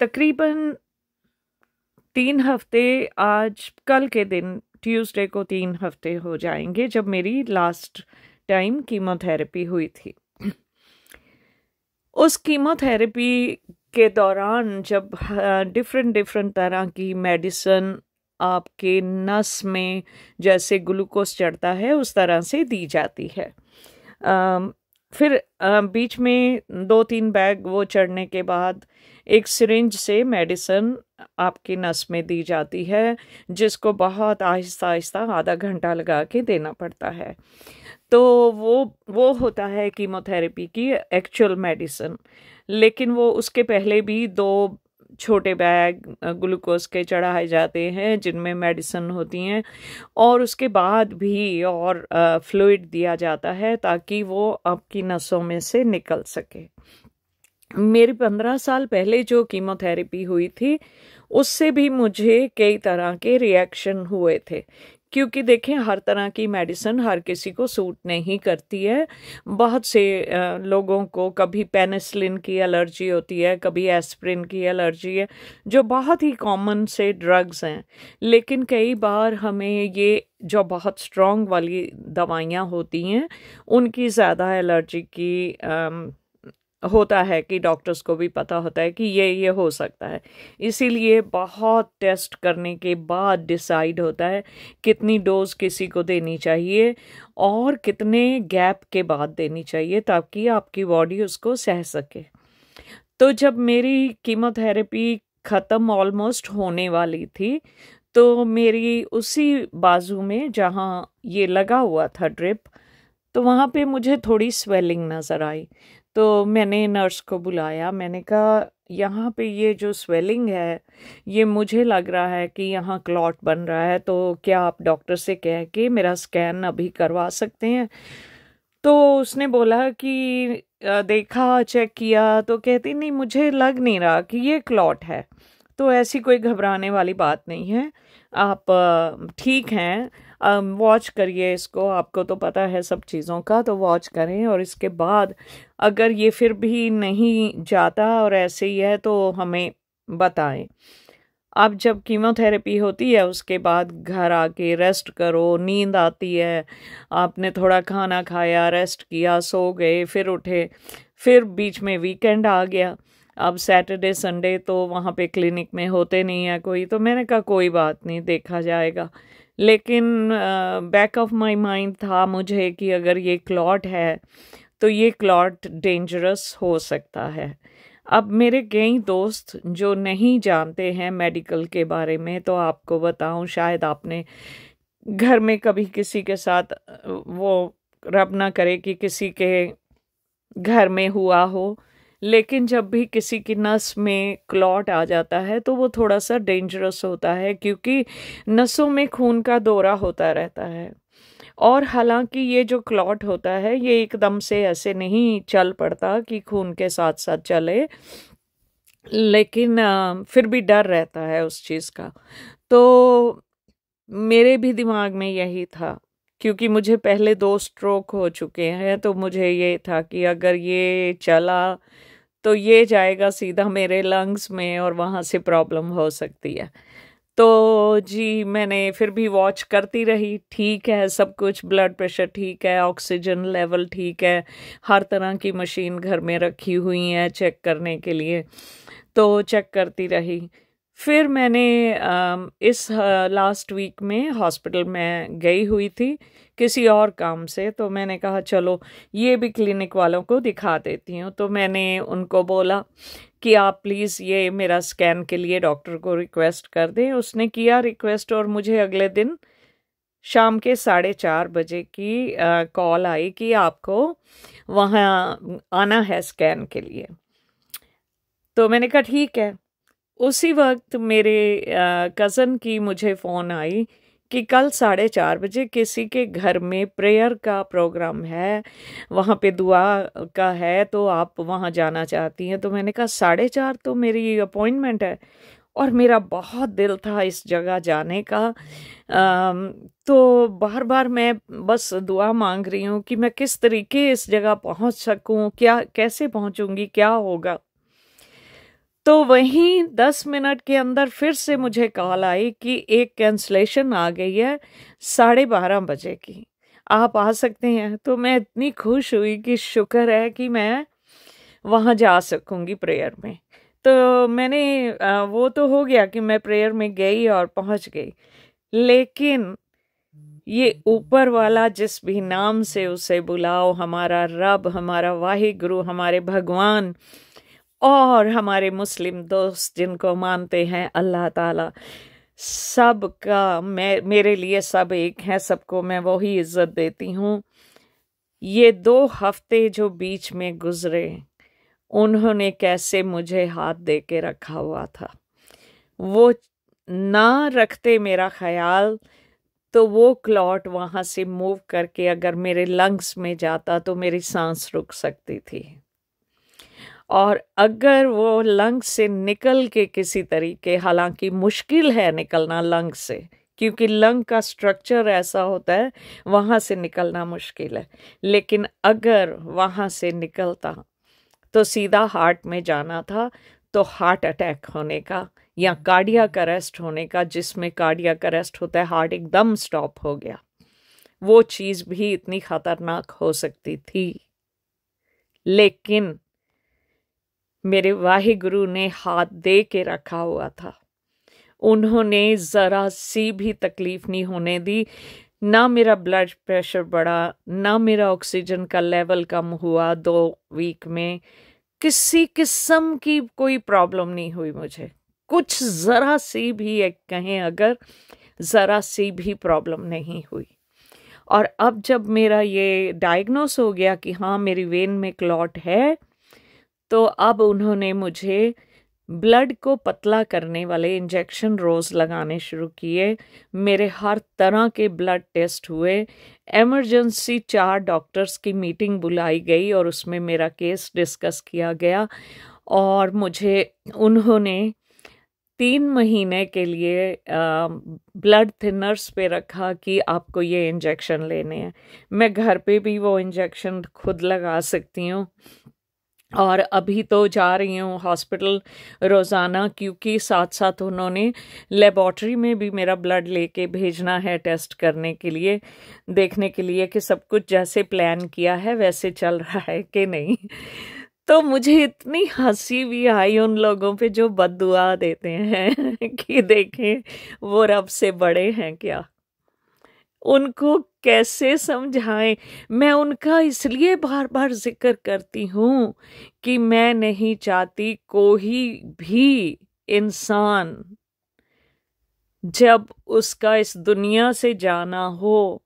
तकरीबन 3 हफ्ते, आज कल के दिन ट्यूसडे को 3 हफ्ते हो जाएंगे जब मेरी लास्ट टाइम कीमोथेरेपी हुई थी। उस कीमोथेरेपी के दौरान जब डिफरेंट डिफरेंट तरह की मेडिसिन आपके नस में जैसे ग्लूकोज चढ़ता है उस तरह से दी जाती है। फिर बीच में 2-3 बैग वो चढ़ने के बाद एक सिरिंज से मेडिसिन आपकी नस में दी जाती है, जिसको बहुत आहिस्ता आहिस्ता आधा घंटा लगा के देना पड़ता है। तो वो होता है कीमोथेरेपी की एक्चुअल मेडिसिन। लेकिन वो उसके पहले भी 2 छोटे बैग ग्लूकोज के चढ़ाए जाते हैं जिनमें मेडिसिन होती हैं, और उसके बाद भी और फ्लूइड दिया जाता है ताकि वो आपकी नसों में से निकल सके। मेरी 15 साल पहले जो कीमोथेरेपी हुई थी उससे भी मुझे कई तरह के रिएक्शन हुए थे, क्योंकि देखें हर तरह की मेडिसिन हर किसी को सूट नहीं करती है। बहुत से लोगों को कभी पेनिसिलिन की एलर्जी होती है, कभी एस्प्रिन की एलर्जी है, जो बहुत ही कॉमन से ड्रग्स हैं। लेकिन कई बार हमें ये जो बहुत स्ट्रॉन्ग वाली दवाइयाँ होती हैं उनकी ज़्यादा एलर्जी की होता है कि डॉक्टर्स को भी पता होता है कि ये हो सकता है। इसीलिए बहुत टेस्ट करने के बाद डिसाइड होता है कितनी डोज किसी को देनी चाहिए और कितने गैप के बाद देनी चाहिए ताकि आपकी बॉडी उसको सह सके। तो जब मेरी कीमोथेरेपी ख़त्म ऑलमोस्ट होने वाली थी, तो मेरी उसी बाजू में जहाँ ये लगा हुआ था ड्रिप, तो वहाँ पे मुझे थोड़ी स्वेलिंग नज़र आई। तो मैंने नर्स को बुलाया, मैंने कहा यहाँ पे ये जो स्वेलिंग है ये मुझे लग रहा है कि यहाँ क्लॉट बन रहा है, तो क्या आप डॉक्टर से कह के मेरा स्कैन अभी करवा सकते हैं? तो उसने बोला कि देखा, चेक किया, तो कहती नहीं, मुझे लग नहीं रहा कि ये क्लॉट है। तो ऐसी कोई घबराने वाली बात नहीं है, आप ठीक हैं, वॉच करिए इसको, आपको तो पता है सब चीज़ों का, तो वॉच करें और इसके बाद अगर ये फिर भी नहीं जाता और ऐसे ही है तो हमें बताएं। अब जब कीमोथेरेपी होती है उसके बाद घर आके रेस्ट करो, नींद आती है, आपने थोड़ा खाना खाया, रेस्ट किया, सो गए, फिर उठे, फिर बीच में वीकेंड आ गया। अब सैटरडे संडे तो वहाँ पे क्लिनिक में होते नहीं है कोई, तो मैंने कहा कोई बात नहीं, देखा जाएगा। लेकिन बैक ऑफ माय माइंड था मुझे कि अगर ये क्लॉट है तो ये क्लॉट डेंजरस हो सकता है। अब मेरे कई दोस्त जो नहीं जानते हैं मेडिकल के बारे में, तो आपको बताऊं, शायद आपने घर में कभी किसी के साथ वो रब ना करे कि किसी के घर में हुआ हो, लेकिन जब भी किसी की नस में क्लॉट आ जाता है तो वो थोड़ा सा डेंजरस होता है, क्योंकि नसों में खून का दौरा होता रहता है। और हालांकि ये जो क्लॉट होता है ये एकदम से ऐसे नहीं चल पड़ता कि खून के साथ साथ चले, लेकिन फिर भी डर रहता है उस चीज़ का। तो मेरे भी दिमाग में यही था, क्योंकि मुझे पहले 2 स्ट्रोक हो चुके हैं, तो मुझे ये था कि अगर ये चला तो ये जाएगा सीधा मेरे लंग्स में और वहाँ से प्रॉब्लम हो सकती है। तो जी, मैंने फिर भी वॉच करती रही, ठीक है सब कुछ, ब्लड प्रेशर ठीक है, ऑक्सीजन लेवल ठीक है, हर तरह की मशीन घर में रखी हुई है चेक करने के लिए, तो चेक करती रही। फिर मैंने इस लास्ट वीक में हॉस्पिटल में गई हुई थी किसी और काम से, तो मैंने कहा चलो ये भी क्लिनिक वालों को दिखा देती हूँ। तो मैंने उनको बोला कि आप प्लीज़ ये मेरा स्कैन के लिए डॉक्टर को रिक्वेस्ट कर दें। उसने किया रिक्वेस्ट और मुझे अगले दिन शाम के 4:30 बजे की कॉल आई कि आपको वहाँ आना है स्कैन के लिए। तो मैंने कहा ठीक है। उसी वक्त मेरे कज़न की मुझे फ़ोन आई कि कल 4:30 बजे किसी के घर में प्रेयर का प्रोग्राम है, वहाँ पे दुआ का है, तो आप वहाँ जाना चाहती हैं। तो मैंने कहा 4:30 तो मेरी अपॉइंटमेंट है, और मेरा बहुत दिल था इस जगह जाने का। तो बार बार मैं बस दुआ मांग रही हूँ कि मैं किस तरीके इस जगह पहुँच सकूँ, क्या कैसे पहुँचूँगी, क्या होगा। तो तो वहीं 10 मिनट के अंदर फिर से मुझे कॉल आई कि एक कैंसलेशन आ गई है 12:30 बजे की, आप आ सकते हैं। तो मैं इतनी खुश हुई कि शुक्र है कि मैं वहाँ जा सकूंगी प्रेयर में। तो मैंने वो तो हो गया कि मैं प्रेयर में गई और पहुंच गई, लेकिन ये ऊपर वाला जिस भी नाम से उसे बुलाओ, हमारा रब, हमारा वाहिगुरु, हमारे भगवान और हमारे मुस्लिम दोस्त जिनको मानते हैं अल्लाह ताला, सबका मेरे लिए सब एक है, सबको मैं वही इज्जत देती हूँ। ये 2 हफ्ते जो बीच में गुजरे, उन्होंने कैसे मुझे हाथ दे के रखा हुआ था। वो ना रखते मेरा ख्याल तो वो क्लॉट वहाँ से मूव करके अगर मेरे लंग्स में जाता तो मेरी सांस रुक सकती थी, और अगर वो लंग्स से निकल के किसी तरीके, हालांकि मुश्किल है निकलना लंग से, क्योंकि लंग का स्ट्रक्चर ऐसा होता है, वहाँ से निकलना मुश्किल है, लेकिन अगर वहाँ से निकलता तो सीधा हार्ट में जाना था, तो हार्ट अटैक होने का या कार्डियक अरेस्ट होने का, जिसमें कार्डियक अरेस्ट होता है हार्ट एकदम स्टॉप हो गया, वो चीज़ भी इतनी खतरनाक हो सकती थी। लेकिन मेरे वाहिगुरु ने हाथ दे के रखा हुआ था, उन्होंने ज़रा सी भी तकलीफ नहीं होने दी। ना मेरा ब्लड प्रेशर बढ़ा, ना मेरा ऑक्सीजन का लेवल कम हुआ 2 वीक में, किसी किस्म की कोई प्रॉब्लम नहीं हुई मुझे, कुछ ज़रा सी भी एक कहें अगर ज़रा सी भी प्रॉब्लम नहीं हुई। और अब जब मेरा ये डायग्नोस हो गया कि हाँ मेरी वेन में क्लॉट है, तो अब उन्होंने मुझे ब्लड को पतला करने वाले इंजेक्शन रोज़ लगाने शुरू किए। मेरे हर तरह के ब्लड टेस्ट हुए, इमरजेंसी 4 डॉक्टर्स की मीटिंग बुलाई गई और उसमें मेरा केस डिस्कस किया गया, और मुझे उन्होंने 3 महीने के लिए ब्लड थिनर्स पे रखा कि आपको ये इंजेक्शन लेने हैं। मैं घर पे भी वो इंजेक्शन खुद लगा सकती हूँ, और अभी तो जा रही हूँ हॉस्पिटल रोज़ाना, क्योंकि साथ साथ उन्होंने लेबॉर्ट्री में भी मेरा ब्लड लेके भेजना है टेस्ट करने के लिए, देखने के लिए कि सब कुछ जैसे प्लान किया है वैसे चल रहा है कि नहीं। तो मुझे इतनी हंसी भी आई उन लोगों पे जो बद्दुआ देते हैं कि देखें वो रब से बड़े हैं क्या, उनको कैसे समझाएं। मैं उनका इसलिए बार बार जिक्र करती हूँ कि मैं नहीं चाहती कोई भी इंसान जब उसका इस दुनिया से जाना हो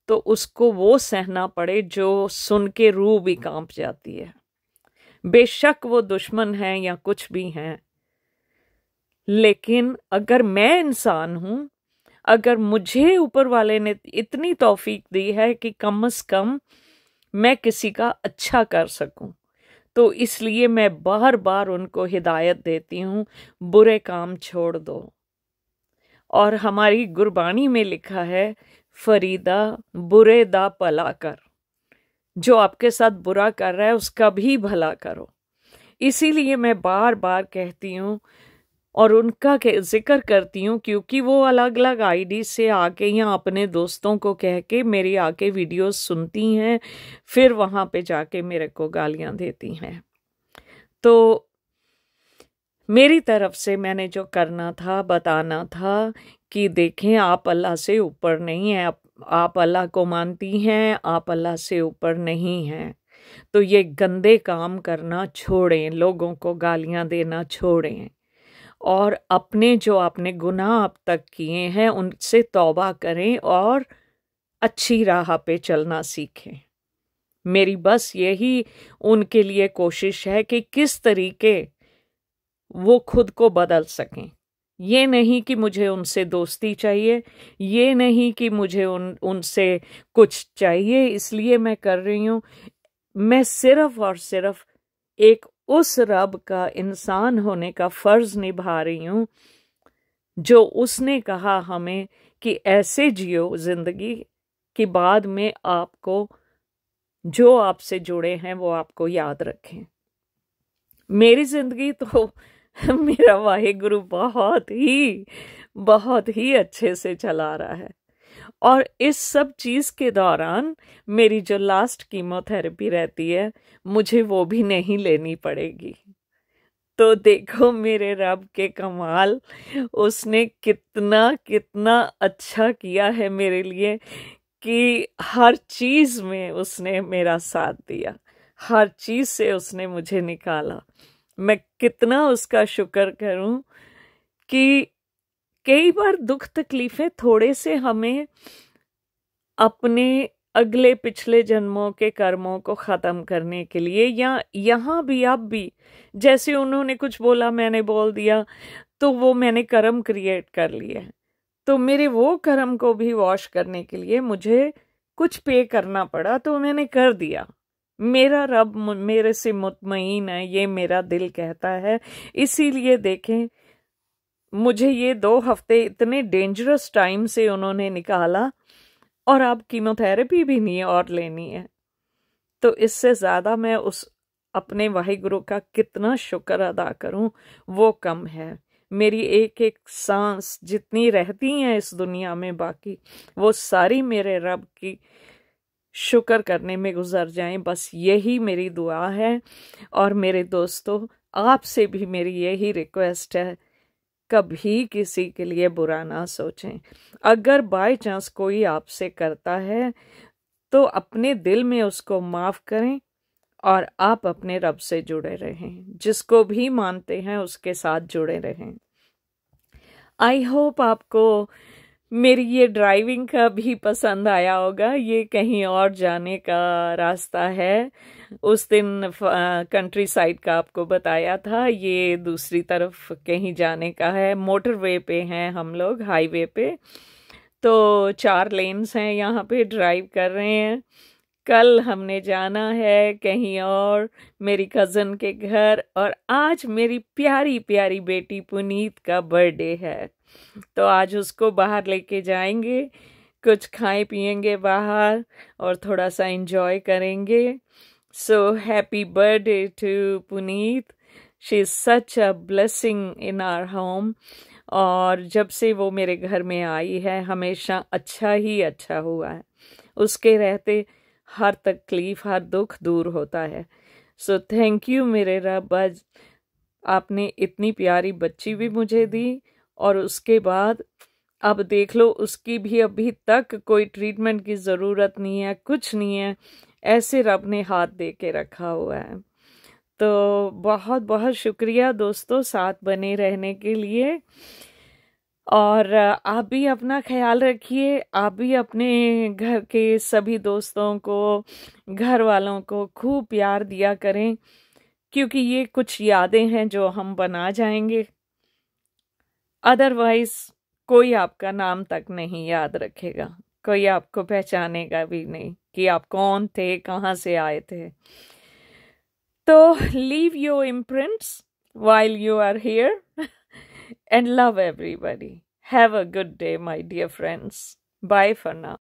तो उसको वो सहना पड़े जो सुन के रूह भी कांप जाती है, बेशक वो दुश्मन है या कुछ भी हैं। लेकिन अगर मैं इंसान हूं, अगर मुझे ऊपर वाले ने इतनी तौफीक दी है कि कम से कम मैं किसी का अच्छा कर सकूं, तो इसलिए मैं बार बार उनको हिदायत देती हूं, बुरे काम छोड़ दो। और हमारी गुरबानी में लिखा है, फरीदा बुरे दा भला कर, जो आपके साथ बुरा कर रहा है उसका भी भला करो। इसीलिए मैं बार बार कहती हूँ और उनका जिक्र करती हूँ, क्योंकि वो अलग अलग आईडी से आके या अपने दोस्तों को कह के मेरी आके वीडियोस सुनती हैं, फिर वहाँ पे जाके मेरे को गालियाँ देती हैं। तो मेरी तरफ से मैंने जो करना था, बताना था कि देखें आप अल्लाह से ऊपर नहीं हैं, आप अल्लाह को मानती हैं, आप अल्लाह से ऊपर नहीं हैं। तो ये गंदे काम करना छोड़ें, लोगों को गालियाँ देना छोड़ें, और अपने जो आपने गुनाह अब तक किए हैं उनसे तौबा करें और अच्छी राह पे चलना सीखें। मेरी बस यही उनके लिए कोशिश है कि किस तरीके वो खुद को बदल सकें। ये नहीं कि मुझे उनसे दोस्ती चाहिए, ये नहीं कि मुझे उनसे कुछ चाहिए इसलिए मैं कर रही हूँ। मैं सिर्फ और सिर्फ एक उस रब का इंसान होने का फर्ज निभा रही हूँ जो उसने कहा हमें कि ऐसे जियो जिंदगी कि बाद में आपको जो आपसे जुड़े हैं वो आपको याद रखें। मेरी जिंदगी तो मेरा वाहिगुरु बहुत ही अच्छे से चला रहा है। और इस सब चीज के दौरान मेरी जो लास्ट कीमोथेरेपी रहती है, मुझे वो भी नहीं लेनी पड़ेगी। तो देखो मेरे रब के कमाल, उसने कितना कितना अच्छा किया है मेरे लिए, कि हर चीज में उसने मेरा साथ दिया, हर चीज से उसने मुझे निकाला। मैं कितना उसका शुक्र करूं कि कई बार दुख तकलीफें थोड़े से हमें अपने अगले पिछले जन्मों के कर्मों को खत्म करने के लिए, या यहाँ भी अब भी जैसे उन्होंने कुछ बोला मैंने बोल दिया, तो वो मैंने कर्म क्रिएट कर लिए। तो मेरे वो कर्म को भी वॉश करने के लिए मुझे कुछ पे करना पड़ा, तो मैंने कर दिया। मेरा रब मेरे से मुतमईन है, ये मेरा दिल कहता है। इसीलिए देखें, मुझे ये 2 हफ्ते इतने डेंजरस टाइम से उन्होंने निकाला, और अब कीमोथेरेपी भी नहीं और लेनी है। तो इससे ज्यादा मैं उस अपने वाहिगुरु का कितना शुक्र अदा करूं, वो कम है। मेरी एक एक सांस जितनी रहती हैं इस दुनिया में बाकी, वो सारी मेरे रब की शुक्र करने में गुजर जाएं, बस यही मेरी दुआ है। और मेरे दोस्तों, आपसे भी मेरी यही रिक्वेस्ट है, कभी किसी के लिए बुरा ना सोचें। अगर बाय चांस कोई आपसे करता है, तो अपने दिल में उसको माफ करें, और आप अपने रब से जुड़े रहें। जिसको भी मानते हैं उसके साथ जुड़े रहें। आई होप आपको मेरी ये ड्राइविंग का भी पसंद आया होगा। ये कहीं और जाने का रास्ता है। उस दिन कंट्री साइड का आपको बताया था, ये दूसरी तरफ कहीं जाने का है। मोटरवे पे हैं हम लोग, हाईवे पे। तो 4 लेन्स हैं, यहाँ पे ड्राइव कर रहे हैं। कल हमने जाना है कहीं और, मेरी कज़न के घर। और आज मेरी प्यारी प्यारी बेटी पुनीत का बर्थडे है, तो आज उसको बाहर लेके जाएंगे, कुछ खाएं पिएंगे बाहर, और थोड़ा सा एंजॉय करेंगे। So happy birthday to Puneet, she is such a blessing in our home. और जब से वो मेरे घर में आई है, हमेशा अच्छा ही अच्छा हुआ है। उसके रहते हर तकलीफ, हर दुख दूर होता है। सो थैंक यू मेरे रब, आज आपने इतनी प्यारी बच्ची भी मुझे दी। और उसके बाद अब देख लो, उसकी भी अभी तक कोई ट्रीटमेंट की ज़रूरत नहीं है, कुछ नहीं है, ऐसे रब ने हाथ दे के रखा हुआ है। तो बहुत बहुत शुक्रिया दोस्तों, साथ बने रहने के लिए। और आप भी अपना ख्याल रखिए। आप भी अपने घर के सभी दोस्तों को, घर वालों को खूब प्यार दिया करें, क्योंकि ये कुछ यादें हैं जो हम बना जाएंगे। अदरवाइज कोई आपका नाम तक नहीं याद रखेगा, कोई आपको पहचानेगा भी नहीं कि आप कौन थे, कहाँ से आए थे। तो leave your imprints while you are here and love everybody. Have a good day, my dear friends. Bye for now.